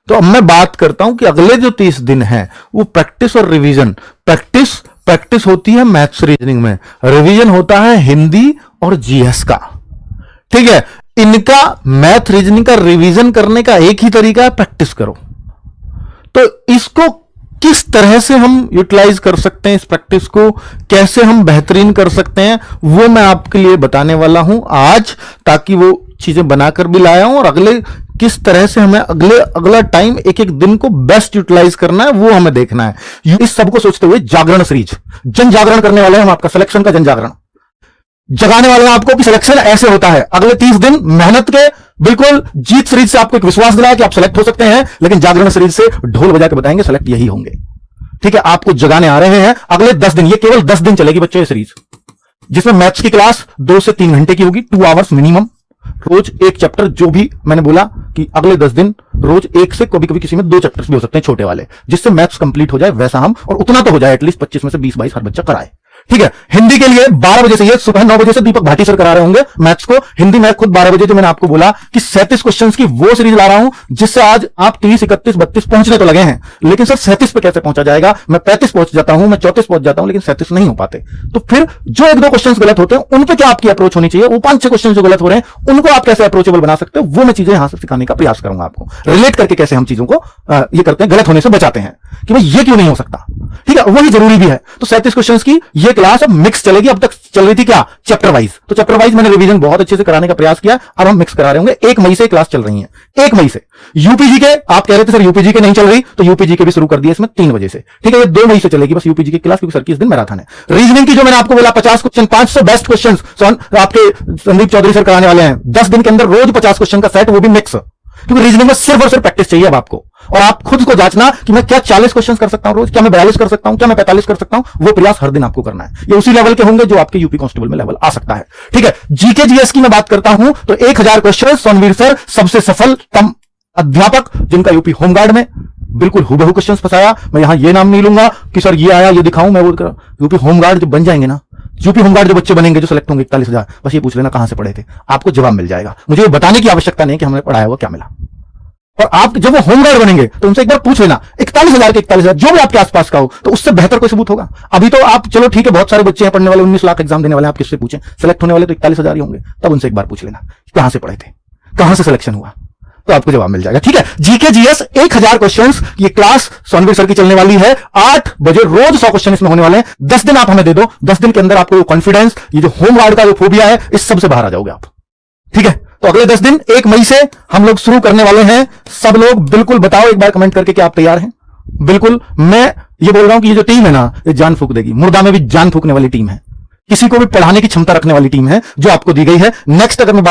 तो अब मैं बात करता हूं कि अगले जो 30 दिन हैं वो प्रैक्टिस और रिवीजन। प्रैक्टिस होती है मैथ्स रीजनिंग में, रिवीजन होता है हिंदी और जीएस का। ठीक है, इनका मैथ रीजनिंग का रिवीजन करने का एक ही तरीका है, प्रैक्टिस करो। तो इसको किस तरह से हम यूटिलाइज कर सकते हैं, इस प्रैक्टिस को कैसे हम बेहतरीन कर सकते हैं, वो मैं आपके लिए बताने वाला हूं आज, ताकि वो चीजें बनाकर भी लाया हूं और अगले किस तरह से हमें अगला टाइम एक एक दिन को बेस्ट यूटिलाइज करना है वो हमें देखना है। इस सबको सोचते हुए जागरण सीरीज, जन जागरण करने वाले हैं हम, आपका सिलेक्शन का जन जागरण जगाने वाले हैं आपको कि सिलेक्शन ऐसे होता है। अगले 30 दिन मेहनत के, बिल्कुल जीत सीरीज से आपको एक विश्वास दिलाया कि आप सेलेक्ट हो सकते हैं, लेकिन जागरण सीरीज से ढोल बजा के बताएंगे सेलेक्ट यही होंगे। ठीक है, आपको जगाने आ रहे हैं अगले 10 दिन, ये केवल 10 दिन चलेगी बच्चों ये सीरीज, जिसमें मैथ्स की क्लास 2 से 3 घंटे की होगी, 2 आवर्स मिनिमम, रोज एक चैप्टर। जो भी मैंने बोला कि अगले 10 दिन रोज एक से, कभी कभी किसी में 2 चैप्टर्स भी हो सकते हैं छोटे वाले, जिससे मैथ्स कंप्लीट हो जाए, वैसा हम, और उतना तो हो जाए एटलीस्ट 25 में से 20-22 हर बच्चा कराए। ठीक है, हिंदी के लिए 12 बजे से, ये सुबह 9 बजे से दीपक भाटी सर करा रहे होंगे मैथ्स को, हिंदी मैं खुद 12 बजे, जो मैंने आपको बोला कि 37 क्वेश्चंस की वो सीरीज ला रहा हूं, जिससे आज आप 30, 31, 32 पहुंचने तो लगे हैं, लेकिन सर 37 पे कैसे पहुंचा जाएगा? मैं 35 पहुंच जाता हूं, मैं 34 पहुंच जाता हूं, लेकिन 37 नहीं हो पाते। तो फिर जो 1-2 क्वेश्चंस गलत होते हैं उन पे क्या आपकी अप्रोच होनी चाहिए, वो 5-6 क्वेश्चन जो गलत हो रहे हैं उनको आप कैसे अप्रोचेबल बना सकते हो, वो मैं चीजें यहां से सिखाने का प्रयास करूंगा आपको, रिलेट करके कैसे हम चीजों को ये करते हैं, गलत होने से बचाते हैं कि भाई ये क्यों नहीं हो सकता। ठीक है, वही जरूरी भी है। तो 37 क्वेश्चंस की ये क्लास अब मिक्स चलेगी। अब तक चल रही थी क्या, चैप्टर वाइज, तो चैप्टर वाइज मैंने रिवीजन बहुत अच्छे से कराने का प्रयास किया, अब हम मिक्स करा रहे होंगे। 1 मई से क्लास चल रही है, 1 मई से। यूपीजी के आप कह रहे थे सर यूपीजी के नहीं चल रही, तो यूपीजी के भी शुरू कर दिए इसमें 3 बजे से। ठीक है, ये 2 मई से चलेगी बस यूपीजी की क्लास, क्योंकि सर की इस दिन मैराथन है। रीजनिंग की जो मैंने आपको बोला 50 क्वेश्चन, 500 बेस्ट क्वेश्चन आपके संदीप चौधरी सर कराने वाले हैं। 10 दिन के अंदर रोज 50 क्वेश्चन का सेट, वो भी मिक्स, क्योंकि रीजनिंग में सिर्फ और सिर्फ प्रैक्टिस चाहिए अब आपको, और आप खुद को जांचना कि मैं क्या 40 क्वेश्चंस कर सकता हूं रोज, क्या मैं 42 कर सकता हूं, क्या मैं 45 कर सकता हूं, वो प्रयास हर दिन आपको करना है। ये उसी लेवल के होंगे जो आपके यूपी कांस्टेबल में लेवल आ सकता है। ठीक है, जीके जीएस की मैं बात करता हूं तो 1000 क्वेश्चन, सोनवीर सर सबसे सफलतम अध्यापक, जिनका यूपी होमगार्ड में बिल्कुल हुबहू क्वेश्चंस फंसाया। मैं यहां ये नाम नहीं लूंगा कि सर ये आया ये दिखाऊं, मैं वो यूपी होमगार्ड जब बन जाएंगे ना, यूपी होमगार्ड जो बच्चे बनेंगे जो सेलेक्ट होंगे 41,000, बस ये पूछ लेना कहां से पढ़े थे, आपको जवाब मिल जाएगा। मुझे ये बताने की आवश्यकता नहीं कि हमने पढ़ाया हुआ क्या मिला। और आप जब वो होमगार्ड बनेंगे तो उनसे एक बार पूछ लेना 41,000 के 41,000 जो भी आपके आसपास का हो, तो उससे बेहतर कोई सबूत होगा? अभी तो आप चलो ठीक है, बहुत सारे बच्चे हैं पढ़ने वाले, 19 लाख एग्जाम देने वाले, आप किससे पूछें? सेलेक्ट होने वाले तो 41,000 ही होंगे, तब उनसे एक बार पूछ लेना कहां से पढ़े थे, कहां से सिलेक्शन हुआ, तो आपको जवाब मिल जाएगा। ठीक है, जीके जीएस 1000 क्वेश्चंस, ये क्लास सोनवीर सर की चलने वाली है। 8 बजे रोज 100 क्वेश्चन इसमें होने वाले हैं। 10 दिन आप हमें दे दो, 10 दिन के अंदर आपको कॉन्फिडेंस, ये जो होमगार्ड का जो फोबिया है, इस सब से बाहर आ जाओगे आप। ठीक है, तो अगले 10 दिन 1 मई से हम लोग शुरू करने वाले हैं। सब लोग बिल्कुल बताओ एक बार कमेंट करके कि आप तैयार हैं। बिल्कुल, मैं ये बोल रहा हूं कि ये जो टीम है ना, ये जान फूंक देगी, मुर्दा में भी जान फूंकने वाली टीम है, किसी को भी पढ़ाने की क्षमता रखने वाली टीम है जो आपको दी गई है। नेक्स्ट अगर मैं